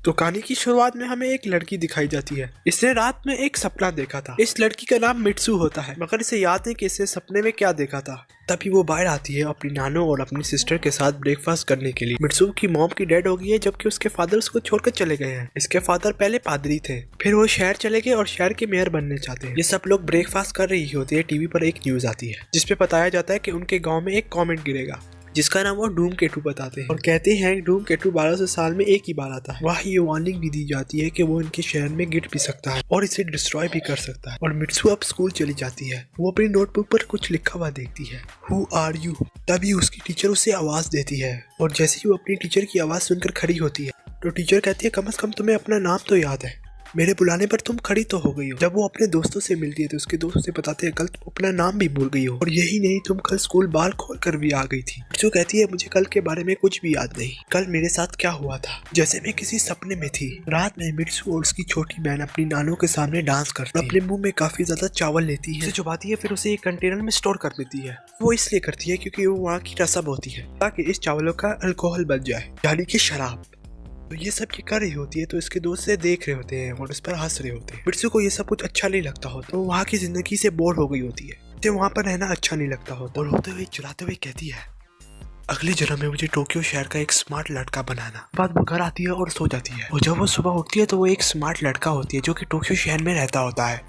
तो कहानी की शुरुआत में हमें एक लड़की दिखाई जाती है। इसने रात में एक सपना देखा था। इस लड़की का नाम मित्सु होता है, मगर इसे याद नहीं कि इसने सपने में क्या देखा था। तभी वो बाहर आती है अपनी नानो और अपनी सिस्टर के साथ ब्रेकफास्ट करने के लिए। मित्सु की मॉम की डेड हो गई है, जबकि उसके फादर उसको छोड़कर चले गए हैं। इसके फादर पहले पादरी थे, फिर वो शहर चले गए और शहर के मेयर बनने चाहते हैं। ये सब लोग ब्रेकफास्ट कर रही होती है। टीवी पर एक न्यूज आती है जिसपे बताया जाता है कि उनके गाँव में एक कॉमेट गिरेगा जिसका नाम वो धूमकेतु बताते हैं और कहते हैं धूमकेतु 1200 साल में एक ही बार आता है। वहाँ ये वार्निंग भी दी जाती है कि वो इनके शहर में गिर भी सकता है और इसे डिस्ट्रॉय भी कर सकता है। और मित्सु अब स्कूल चली जाती है। वो अपनी नोटबुक पर कुछ लिखा हुआ देखती है, हु आर यू। तभी उसकी टीचर उसे आवाज देती है और जैसे ही वो अपनी टीचर की आवाज सुनकर खड़ी होती है तो टीचर कहती है, कम से कम तुम्हें अपना नाम तो याद है, मेरे बुलाने पर तुम खड़ी तो हो गई हो। जब वो अपने दोस्तों से मिलती है तो उसके दोस्त उसे बताते हैं, कल तुम अपना नाम भी भूल गई हो और यही नहीं, तुम कल स्कूल बाल खोल कर भी आ गई थी। मित्सु कहती है, मुझे कल के बारे में कुछ भी याद नहीं, कल मेरे साथ क्या हुआ था, जैसे मैं किसी सपने में थी। रात में मित्सु और उसकी छोटी बहन अपनी नानों के सामने डांस करती है। अपने मुंह में काफी ज्यादा चावल लेती है, उसे चुबाती है, फिर उसे एक कंटेनर में स्टोर कर देती है। वो इसलिए करती है क्योंकि वो वहाँ की रसम होती है ताकि इस चावलों का अल्कोहल बन जाए, यानी कि शराब। तो ये सब ये कर रही होती है तो इसके दोस्त से देख रहे होते हैं और उस पर हंस रहे होते हैं। मित्सु को ये सब कुछ अच्छा नहीं लगता होता, तो वहाँ की जिंदगी से बोर हो गई होती है, तो वहाँ पर रहना अच्छा नहीं लगता होता। और होते हुए चलाते हुए कहती है, अगले जन्म में मुझे टोक्यो शहर का एक स्मार्ट लड़का बनाना। बाद वो घर आती है और सो जाती है और जब वो सुबह उठती है तो वो एक स्मार्ट लड़का होती है जो कि टोक्यो शहर में रहता होता है।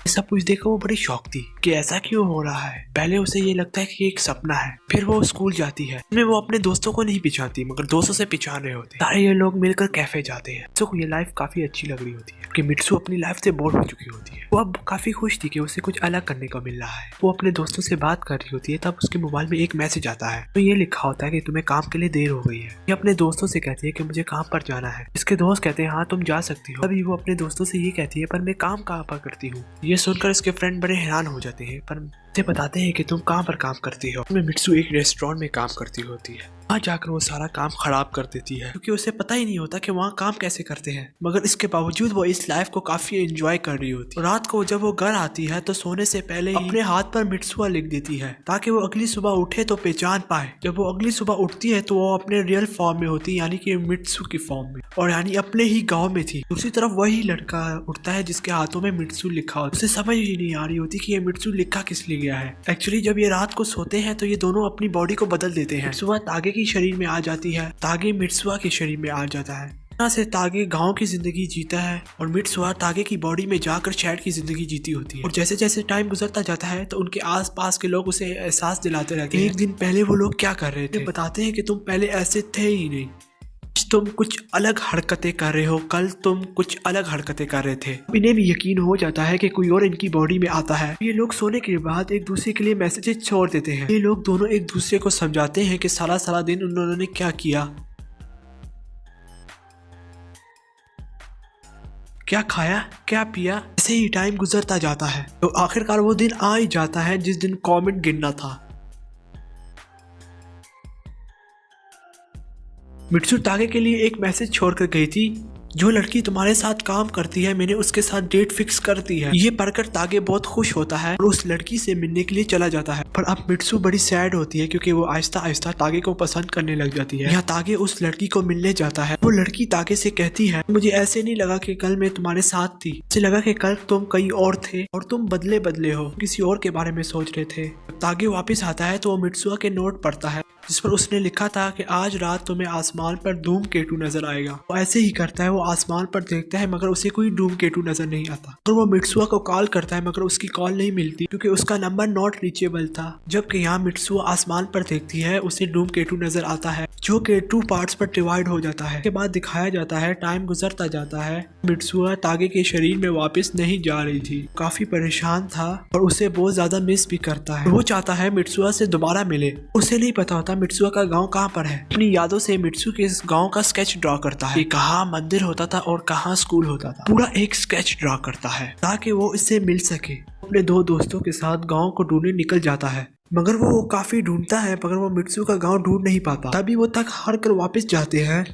सब कुछ देखो वो बड़ी शौक थी कि ऐसा क्यों हो रहा है। पहले उसे ये लगता है कि एक सपना है, फिर वो स्कूल जाती है। इसमें वो अपने दोस्तों को नहीं पिछाती मगर दोस्तों से पिछान रहे होते हैं। सारे ये लोग मिलकर कैफे जाते हैं। तो ये लाइफ काफी अच्छी लग रही होती है कि मित्सु अपनी लाइफ से बोर हो चुकी होती है। वो अब काफी खुश थी कि उसे कुछ अलग करने को मिल रहा है। वो अपने दोस्तों से बात कर रही होती है, तब उसके मोबाइल में एक मैसेज आता है तो ये लिखा होता है कि तुम्हें काम के लिए देर हो गई है। ये अपने दोस्तों से कहती है कि मुझे काम पर जाना है। इसके दोस्त कहते हैं, हाँ तुम जा सकती हो। तभी वो अपने दोस्तों से ये कहती है, पर मैं काम कहाँ पर करती हूँ। ये सुनकर इसके फ्रेंड बड़े हैरान हो जाते हैं, पर उसे बताते हैं कि तुम कहाँ पर काम करती हो। मित्सु एक रेस्टोरेंट में काम करती होती है। वहाँ जाकर वो सारा काम खराब कर देती है क्योंकि उसे पता ही नहीं होता कि वहाँ काम कैसे करते हैं। मगर इसके बावजूद वो इस लाइफ को काफी एंजॉय कर रही होती है। रात को जब वो घर आती है तो सोने से पहले अपने हाथ पर मित्सुआ लिख देती है ताकि वो अगली सुबह उठे तो पहचान पाए। जब वो अगली सुबह उठती है तो वो अपने रियल फॉर्म में होती है, यानी कि मित्सु की फॉर्म में, और यानी अपने ही गाँव में थी। दूसरी तरफ वही लड़का उठता है जिसके हाथों में मित्सु लिखा होता है। उसे समझ ही नहीं आ रही होती कि ये मित्सु लिखा किस लिए गया है। एक्चुअली जब ये रात को सोते हैं तो ये दोनों अपनी बॉडी को बदल देते हैं। मित्सुआ तागे की शरीर में आ जाती है, तागे मित्सुआ के शरीर में आ जाता है। यहाँ से तागे गांव की जिंदगी जीता है और मित्सुआ तागे की बॉडी में जाकर शहर की जिंदगी जीती होती है। और जैसे जैसे टाइम गुजरता जाता है तो उनके आसपास के लोग उसे एहसास दिलाते रहते हैं, एक दिन पहले वो लोग क्या कर रहे थे। बताते हैं कि तुम पहले ऐसे थे ही नहीं, तुम कुछ अलग हरकतें कर रहे हो, कल तुम कुछ अलग हरकतें कर रहे थे। इन्हें भी यकीन हो जाता है कि कोई और इनकी बॉडी में आता है। ये लोग सोने के बाद एक दूसरे के लिए मैसेजेस छोड़ देते हैं। ये लोग दोनों एक दूसरे को समझाते हैं कि सारा सारा दिन उन्होंने क्या किया, क्या खाया, क्या पिया। ऐसे ही टाइम गुजरता जाता है तो आखिरकार वो दिन आ ही जाता है जिस दिन कॉमेट गिरना था। मित्सु तागे के लिए एक मैसेज छोड़कर गई थी, जो लड़की तुम्हारे साथ काम करती है मैंने उसके साथ डेट फिक्स कर दी है। ये पढ़कर तागे बहुत खुश होता है और उस लड़की से मिलने के लिए चला जाता है। पर अब मित्सु बड़ी सैड होती है क्योंकि वो आहिस्ता आहिस्ता तागे को पसंद करने लग जाती है। यहाँ तागे उस लड़की को मिलने जाता है। वो लड़की तागे से कहती है, मुझे ऐसे नहीं लगा कि कल मैं तुम्हारे साथ थी, ऐसे लगा कि कल तुम कहीं और थे और तुम बदले बदले हो, किसी और के बारे में सोच रहे थे। तागे वापिस आता है तो वो मित्सुआ के नोट पढ़ता है जिस पर उसने लिखा था कि आज रात तुम्हें आसमान पर धूमकेतु नजर आएगा। वो ऐसे ही करता है, वो आसमान पर देखता है मगर उसे कोई धूमकेतु नजर नहीं आता। और वो मित्सुआ को कॉल करता है मगर उसकी कॉल नहीं मिलती क्योंकि उसका नंबर नॉट रीचेबल था। जबकि यहाँ मित्सुआ आसमान पर देखती है, उसे धूमकेतु नजर आता है जो कि 2 पार्ट्स पर डिवाइड हो जाता है। के बाद दिखाया जाता है टाइम गुजरता जाता है, मित्सुआ तागे के शरीर में वापस नहीं जा रही थी। काफी परेशान था और उसे बहुत ज्यादा मिस भी करता है। वो चाहता है मित्सुआ से दोबारा मिले। उसे नहीं पता होता मित्सुआ का गांव कहाँ पर है। अपनी यादों से मित्सु के इस गांव का स्केच ड्रॉ करता है, कहाँ मंदिर होता था और कहाँ स्कूल होता था। पूरा एक स्केच ड्रॉ करता है ताकि वो इससे मिल सके। अपने 2 दोस्तों के साथ गांव को ढूंढने निकल जाता है मगर वो काफी ढूंढता है मगर वो मित्सु का गांव ढूंढ नहीं पाता। तभी वो थक हार कर वापस जाते हैं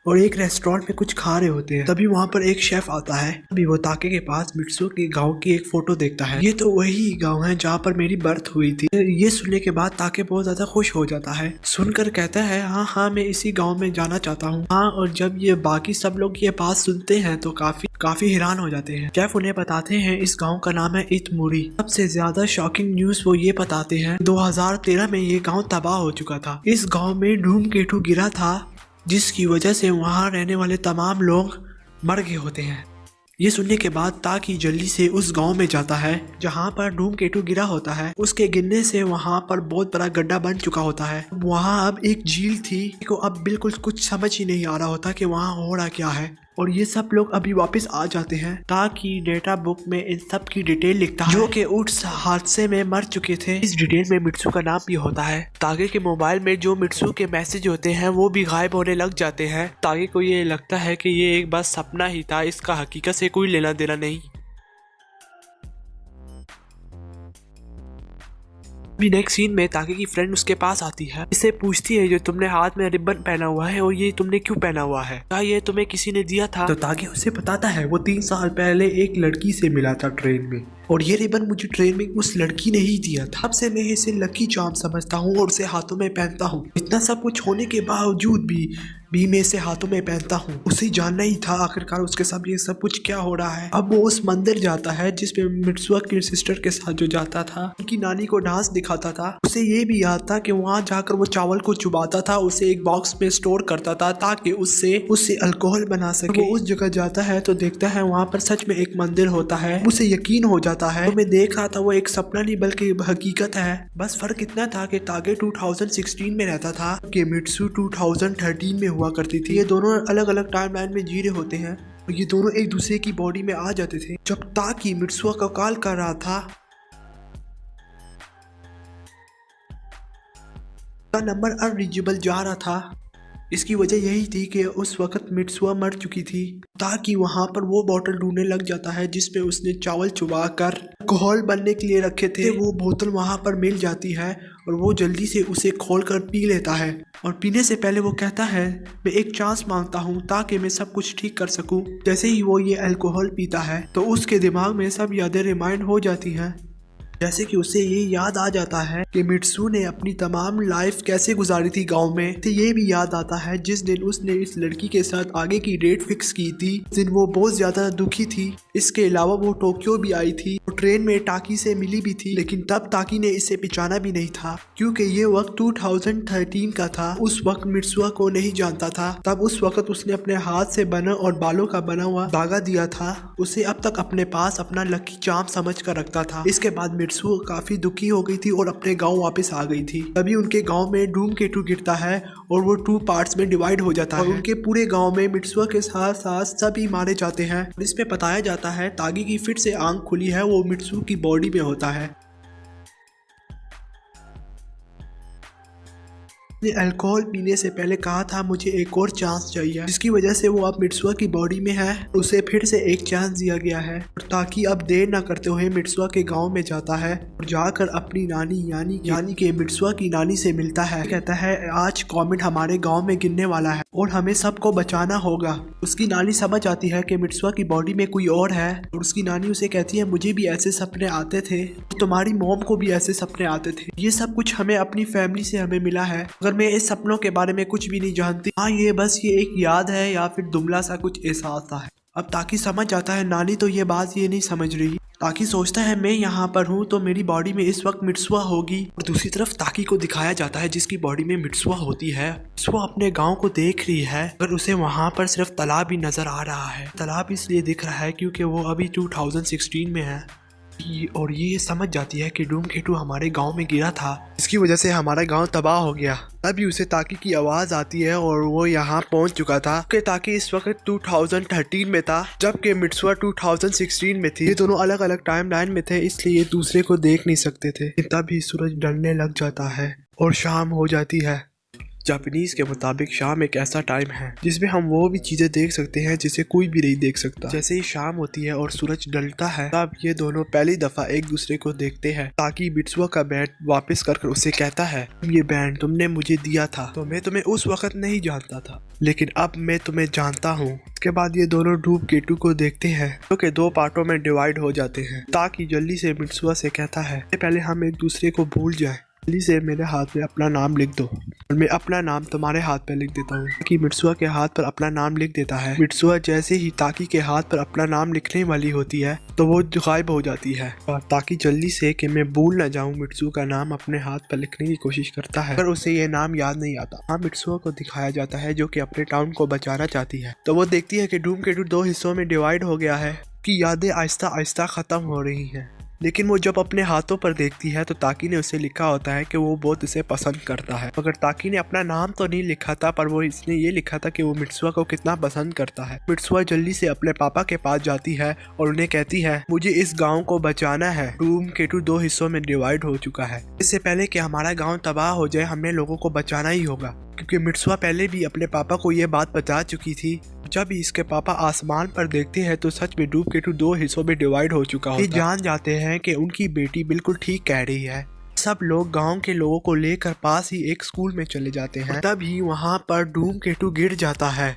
और एक रेस्टोरेंट में कुछ खा रहे होते हैं। तभी वहाँ पर एक शेफ आता है। अभी वो ताके के पास मित्सुओ के गांव की एक फोटो देखता है। ये तो वही गांव है जहाँ पर मेरी बर्थ हुई थी। ये सुनने के बाद ताके बहुत ज्यादा खुश हो जाता है। सुनकर कहता है हाँ हाँ मैं इसी गाँव में जाना चाहता हूँ। हाँ, और जब ये बाकी सब लोग ये बात सुनते हैं तो काफी हैरान हो जाते हैं। शेफ उन्हें बताते हैं इस गांव का नाम है इतमुरी। सबसे ज्यादा शॉकिंग न्यूज वो ये बताते हैं 2013 में ये गांव तबाह हो चुका था। इस गांव में धूमकेतु गिरा था जिसकी वजह से वहां रहने वाले तमाम लोग मर गए होते हैं। ये सुनने के बाद ताकि जल्दी से उस गांव में जाता है जहां पर धूमकेतु गिरा होता है। उसके गिरने से वहां पर बहुत बड़ा गड्ढा बन चुका होता है। वहां अब एक झील थी को अब बिल्कुल कुछ समझ ही नहीं आ रहा होता कि वहां हो रहा क्या है। और ये सब लोग अभी वापस आ जाते हैं ताकि डेटा बुक में इन सब की डिटेल लिखता है जो कि उस हादसे में मर चुके थे। इस डिटेल में मित्सु का नाम भी होता है। तागे के मोबाइल में जो मित्सु के मैसेज होते हैं वो भी गायब होने लग जाते हैं। तागे को ये लगता है कि ये एक बार सपना ही था, इसका हकीकत से कोई लेना देना नहीं। अभी नेक्स्ट सीन में ताके की फ्रेंड उसके पास आती है। इससे पूछती है जो तुमने हाथ में रिबन पहना हुआ है और ये तुमने क्यों पहना हुआ है, क्या ये तुम्हें किसी ने दिया था? तो ताके उसे बताता है वो 3 साल पहले एक लड़की से मिला था ट्रेन में और ये रिबन मुझे ट्रेन में उस लड़की ने ही दिया था। अब से मैं इसे लकी चार्म समझता हूँ और उसे हाथों में पहनता हूँ। इतना सब कुछ होने के बावजूद भी मैं इसे हाथों में पहनता हूँ। उसे जानना ही था आखिरकार उसके साथ ये सब कुछ क्या हो रहा है। अब वो उस मंदिर जाता है जिसपे मित्सुआ की सिस्टर के साथ जो जाता था, उनकी नानी को डांस दिखाता था। उसे ये भी याद था कि वहाँ जाकर वो चावल को चुबाता था, उसे एक बॉक्स में स्टोर करता था ताकि उससे अल्कोहल बना सके। वो उस जगह जाता है तो देखता है वहाँ पर सच में एक मंदिर होता है। उसे यकीन हो जाता है तो मैं देख रहा था वो एक सपना नहीं बल्कि हकीकत है। बस फर्क इतना था कि तागे 2016 में रहता था कि मित्सु 2013 में हुआ करती थी। ये दोनों अलग अलग टाइमलाइन में जी रहे होते हैं और ये दोनों एक दूसरे की बॉडी में आ जाते थे। जब ताकि मित्सुआ का कॉल कर रहा था का नंबर अनरीचेबल जा रहा था। इसकी वजह यही थी कि उस वक्त मित्सुआ मर चुकी थी। ताकि वहां पर वो बोतल ढूंढने लग जाता है जिसपे उसने चावल चुबा कर अल्कोहल बनने के लिए रखे थे। वो बोतल वहां पर मिल जाती है और वो जल्दी से उसे खोलकर पी लेता है। और पीने से पहले वो कहता है मैं एक चांस मांगता हूँ ताकि मैं सब कुछ ठीक कर सकूं। जैसे ही वो ये अल्कोहल पीता है तो उसके दिमाग में सब यादें रिमाइंड हो जाती हैं। जैसे कि उसे ये याद आ जाता है कि मित्सु ने अपनी तमाम लाइफ कैसे गुजारी थी गांव में। तो ये भी याद आता है जिस दिन उसने इस लड़की के साथ आगे की डेट फिक्स की थी, उस दिन वो बहुत ज्यादा दुखी थी। इसके अलावा वो टोक्यो भी आई थी और ट्रेन में टाकी से मिली भी थी, लेकिन तब टाकी ने इसे पहचाना भी नहीं था क्योंकि ये वक्त 2013 का था। उस वक्त मित्सुआ को नहीं जानता था। तब उस वक्त उसने अपने हाथ से बना और बालों का बना हुआ धागा दिया था। उसे अब तक अपने पास अपना लकी चार्म समझ कर रखता था। इसके बाद मित्सु काफी दुखी हो गई थी और अपने गांव वापस आ गई थी। तभी उनके गांव में धूमकेतु गिरता है और वो 2 पार्ट्स में डिवाइड हो जाता है और उनके पूरे गांव में मित्सुआ के साथ साथ सभी मारे जाते हैं। इस पे बताया जाता है तागी की फिर से आंख खुली है, वो मित्सु की बॉडी में होता है। ने अल्कोहल पीने से पहले कहा था मुझे एक और चांस चाहिए, जिसकी वजह से वो अब मित्सुआ की बॉडी में है। उसे फिर से एक चांस दिया गया है और ताकि अब देर ना करते हुए मित्सुआ के गांव में जाता है और जाकर अपनी नानी यानी कि मित्सुआ की नानी से मिलता है। कहता है आज कॉमेट हमारे गाँव में गिरने वाला है और हमें सबको बचाना होगा। उसकी नानी समझ आती है कि मित्सुआ की बॉडी में कोई और है और उसकी नानी उसे कहती है मुझे भी ऐसे सपने आते थे, तुम्हारी मॉम को भी ऐसे सपने आते थे। ये सब कुछ हमें अपनी फैमिली से हमें मिला है। अगर मैं इस सपनों के बारे में कुछ भी नहीं जानती, हाँ ये बस ये एक याद है या फिर दुमला सा कुछ एहसास था। अब ताकि समझ जाता है नानी तो ये बात ये नहीं समझ रही। ताकि सोचता है मैं यहाँ पर हूँ तो मेरी बॉडी में इस वक्त मित्सुआ होगी। और दूसरी तरफ ताकि को दिखाया जाता है जिसकी बॉडी में मित्सुआ होती है। मित्सुआ अपने गांव को देख रही है अगर उसे वहाँ पर सिर्फ तालाब ही नजर आ रहा है। तालाब इसलिए दिख रहा है क्योंकि वो अभी 2016 में है और ये समझ जाती है कि धूमकेतु हमारे गांव में गिरा था, इसकी वजह से हमारा गांव तबाह हो गया। तभी उसे ताकि की आवाज आती है और वो यहाँ पहुंच चुका था कि ताकि इस वक्त 2013 में था जबकि मित्सुआ 2016 में थी। ये दोनों अलग अलग टाइमलाइन में थे इसलिए दूसरे को देख नहीं सकते थे। तभी सूरज ढलने लग जाता है और शाम हो जाती है। जापानीज के मुताबिक शाम एक ऐसा टाइम है जिसमें हम वो भी चीजें देख सकते हैं जिसे कोई भी नहीं देख सकता। जैसे ही शाम होती है और सूरज ढलता है तब ये दोनों पहली दफा एक दूसरे को देखते हैं। ताकि मित्सुआ का बैंड वापस कर उसे कहता है, ये बैंड तुमने मुझे दिया था तो मैं तुम्हें उस वक्त नहीं जानता था, लेकिन अब मैं तुम्हें जानता हूँ। उसके बाद ये दोनों डूब केटू को देखते हैं जो कि दो पार्टों में डिवाइड हो जाते हैं। ताकि जल्दी से मित्सुआ से कहता है पहले हम एक दूसरे को भूल जाएं, जल्दी से मेरे हाथ में अपना नाम लिख दो और मैं अपना नाम तुम्हारे हाथ पे लिख देता हूँ। ताकि मित्सुआ के हाथ पर अपना नाम लिख देता है। मित्सुआ जैसे ही ताकि के हाथ पर अपना नाम लिखने वाली होती है तो वो गायब हो जाती है और ताकि जल्दी से कि मैं भूल न जाऊँ मित्सुआ का नाम अपने हाथ पर लिखने की कोशिश करता है, पर उसे ये नाम याद नहीं आता। हाँ, मित्सुआ को दिखाया जाता है जो कि अपने टाउन को बचाना चाहती है। तो वो देखती है कि डूम केटू दो हिस्सों में डिवाइड हो गया है कि यादें आहिस्ता आहिस्ता खत्म हो रही हैं। लेकिन वो जब अपने हाथों पर देखती है तो ताकि ने उसे लिखा होता है कि वो बहुत उसे पसंद करता है। मगर ताकि ने अपना नाम तो नहीं लिखा था, पर वो इसने ये लिखा था कि वो मित्सुआ को कितना पसंद करता है। मित्सुआ जल्दी से अपने पापा के पास जाती है और उन्हें कहती है मुझे इस गाँव को बचाना है। डूम केटू दो हिस्सों में डिवाइड हो चुका है, इससे पहले कि हमारा गाँव तबाह हो जाए हमें लोगों को बचाना ही होगा। क्योंकि मित्सुआ पहले भी अपने पापा को ये बात बता चुकी थी। जब इसके पापा आसमान पर देखते हैं तो सच में डूब केटू दो हिस्सों में डिवाइड हो चुका होता है। ये जान जाते हैं कि उनकी बेटी बिल्कुल ठीक कह रही है। सब लोग गांव के लोगों को लेकर पास ही एक स्कूल में चले जाते हैं। तभी वहां पर डूम केटू गिर जाता है,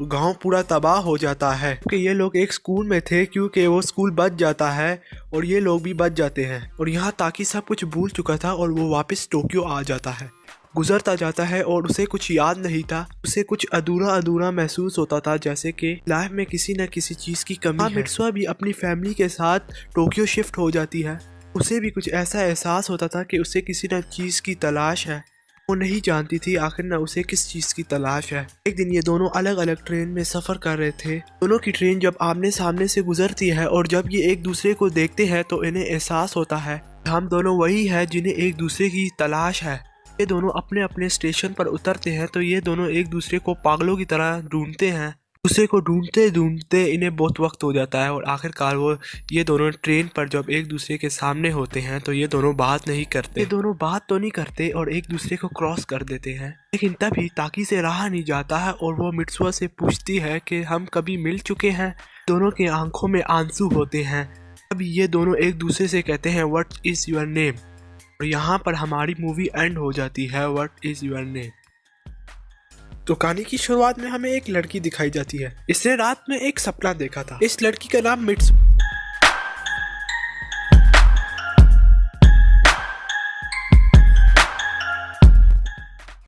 गांव पूरा तबाह हो जाता है। क्योंकि ये लोग एक स्कूल में थे, क्योंकि वो स्कूल बच जाता है और ये लोग भी बच जाते हैं। और यहाँ ताकि सब कुछ भूल चुका था और वो वापस टोक्यो आ जाता है। गुजरता जाता है और उसे कुछ याद नहीं था, उसे कुछ अधूरा अधूरा महसूस होता था, जैसे कि लाइफ में किसी न किसी चीज की कमी है। मित्सुआ भी अपनी फैमिली के साथ टोक्यो शिफ्ट हो जाती है। उसे भी कुछ ऐसा एहसास होता था कि उसे किसी न चीज की तलाश है। वो नहीं जानती थी आखिर न उसे किस चीज की तलाश है। एक दिन ये दोनों अलग अलग ट्रेन में सफर कर रहे थे। दोनों की ट्रेन जब आमने सामने से गुजरती है और जब ये एक दूसरे को देखते हैं तो इन्हें एहसास होता है हम दोनों वही है जिन्हें एक दूसरे की तलाश है। ये दोनों अपने अपने स्टेशन पर उतरते हैं तो ये दोनों एक दूसरे को पागलों की तरह ढूंढते हैं। दूसरे को ढूंढते ढूंढते इन्हें बहुत वक्त हो जाता है और आखिरकार वो ये दोनों ट्रेन पर जब एक दूसरे के सामने होते हैं तो ये दोनों बात नहीं करते। ये दोनों बात तो नहीं करते और एक दूसरे को क्रॉस कर देते हैं। लेकिन तभी ताकि से रहा नहीं जाता है और वो मित्सुआ से पूछती है कि हम कभी मिल चुके हैं। दोनों के आंखों में आंसू होते हैं। अभी ये दोनों एक दूसरे से कहते हैं व्हाट इज योर नेम, और यहाँ पर हमारी मूवी एंड हो जाती है व्हाट इज योर नेम। तो कहानी की शुरुआत में हमें एक लड़की दिखाई जाती है। इसने रात में एक सपना देखा था। इस लड़की का नाम मित्सुआ